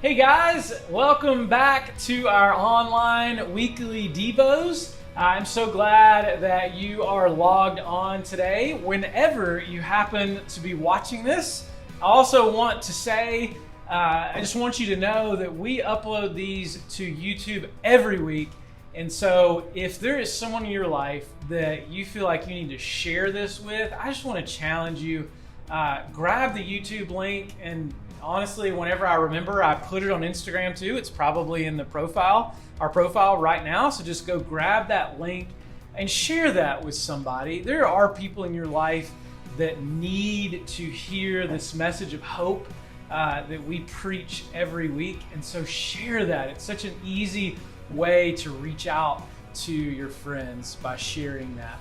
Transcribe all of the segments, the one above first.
Hey guys, welcome back to our online weekly Devos. I'm so glad that you are logged on today. Whenever you happen to be watching this, I also want to say, I just want you to know that we upload these to YouTube every week. And so if there is someone in your life that you feel like you need to share this with, I just want to challenge you, grab the YouTube link, and honestly, whenever I remember, I put it on Instagram too. It's probably in the profile, our profile right now. So just go grab that link and share that with somebody. There are people in your life that need to hear this message of hope that we preach every week. And so share that. It's such an easy way to reach out to your friends by sharing that.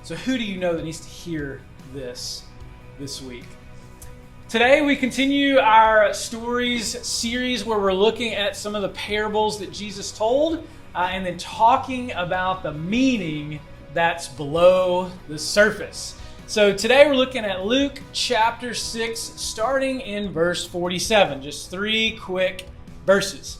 So who do you know that needs to hear this week? Today we continue our stories series where we're looking at some of the parables that Jesus told and then talking about the meaning that's below the surface. So today we're looking at Luke chapter 6 starting in verse 47, just 3 quick verses.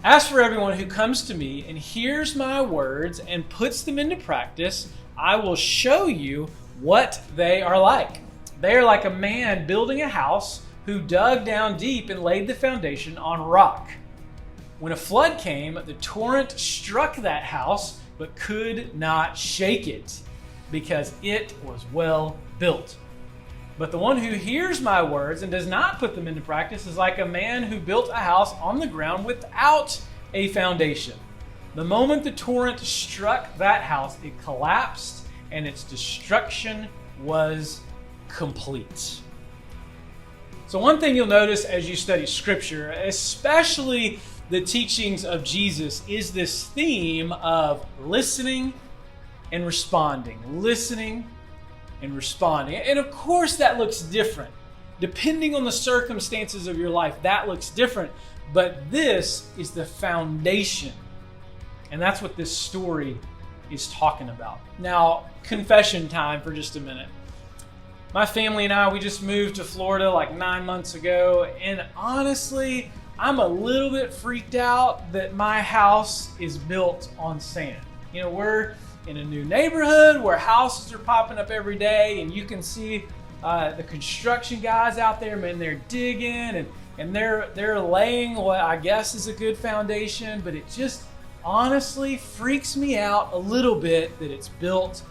As for everyone who comes to me and hears my words and puts them into practice, I will show you what they are like. They are like a man building a house who dug down deep and laid the foundation on rock. When a flood came, the torrent struck that house but could not shake it because it was well built. But the one who hears my words and does not put them into practice is like a man who built a house on the ground without a foundation. The moment the torrent struck that house, it collapsed and its destruction was complete. So one thing you'll notice as you study scripture, especially the teachings of Jesus, is this theme of listening and responding. Listening and responding. And of course that looks different. Depending on the circumstances of your life, that looks different. But this is the foundation. And that's what this story is talking about. Now, confession time for just a minute. My family and I, we just moved to Florida like 9 months ago, and honestly, I'm a little bit freaked out that my house is built on sand. You know, we're in a new neighborhood where houses are popping up every day, and you can see the construction guys out there, man, they're digging and they're laying what I guess is a good foundation, but it just honestly freaks me out a little bit that it's built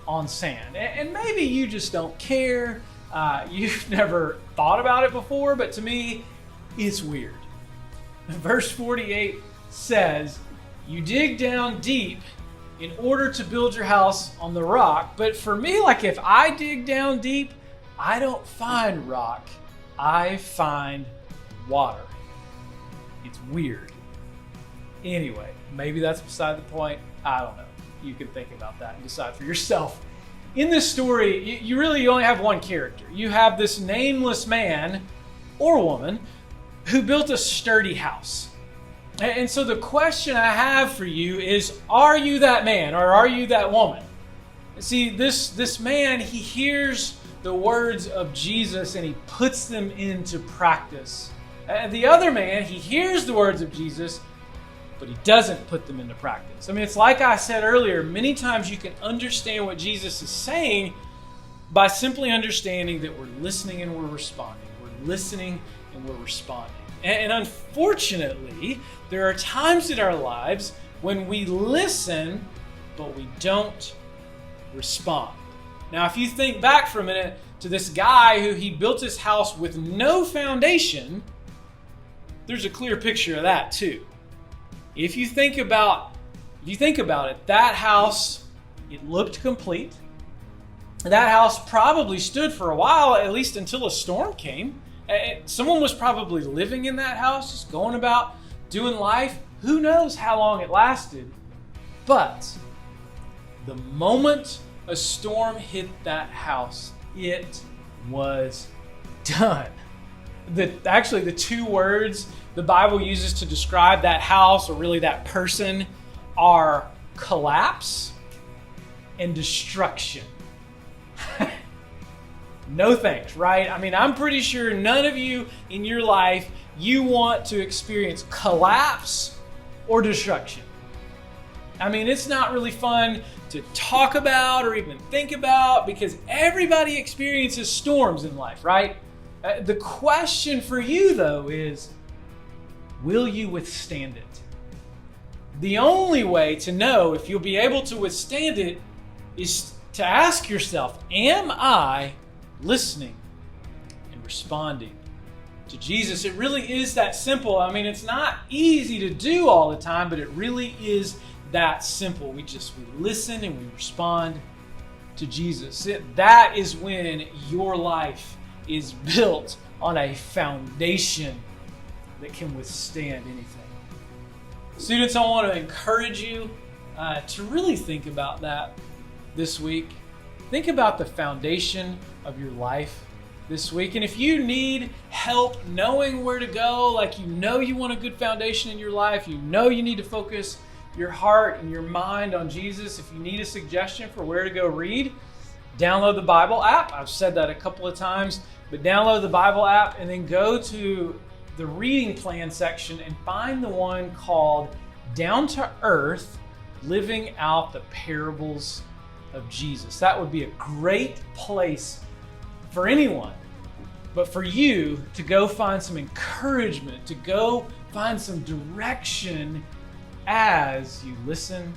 on sand. And maybe you just don't care. You've never thought about it before, but to me, it's weird. Verse 48 says, you dig down deep in order to build your house on the rock. But for me, like if I dig down deep, I don't find rock, I find water. It's weird. Anyway, maybe that's beside the point. I don't know. You can think about that and decide for yourself. In this story, you really only have one character. You have this nameless man or woman who built a sturdy house. And so the question I have for you is, are you that man or are you that woman? See, this man, he hears the words of Jesus and he puts them into practice. And the other man, he hears the words of Jesus, but he doesn't put them into practice. I mean, it's like I said earlier, many times you can understand what Jesus is saying by simply understanding that we're listening and we're responding. We're listening and we're responding. And unfortunately, there are times in our lives when we listen, but we don't respond. Now, if you think back for a minute to this guy who he built his house with no foundation, there's a clear picture of that too. If you think about it, that house, it looked complete. That house probably stood for a while, at least until a storm came. Someone was probably living in that house, just going about doing life. Who knows how long it lasted? But the moment a storm hit that house, it was done. Actually, the two words the Bible uses to describe that house, or really that person, are collapse and destruction. No thanks, right? I mean, I'm pretty sure none of you in your life, you want to experience collapse or destruction. I mean, it's not really fun to talk about or even think about because everybody experiences storms in life, right? The question for you, though, is will you withstand it? The only way to know if you'll be able to withstand it is to ask yourself, am I listening and responding to Jesus? It really is that simple. I mean, it's not easy to do all the time, but it really is that simple. We listen and we respond to Jesus. That is when your life is built on a foundation that can withstand anything. Students, I want to encourage you to really think about that this week. Think about the foundation of your life this week. And if you need help knowing where to go, like you want a good foundation in your life, you need to focus your heart and your mind on Jesus. If you need a suggestion for where to go read, download the Bible app. I've said that a couple of times, but download the Bible app and then go to the reading plan section and find the one called Down to Earth, Living Out the Parables of Jesus. That would be a great place for anyone, but for you to go find some encouragement, to go find some direction as you listen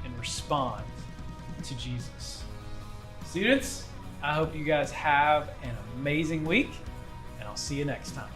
and respond to Jesus. Students, I hope you guys have an amazing week, and I'll see you next time.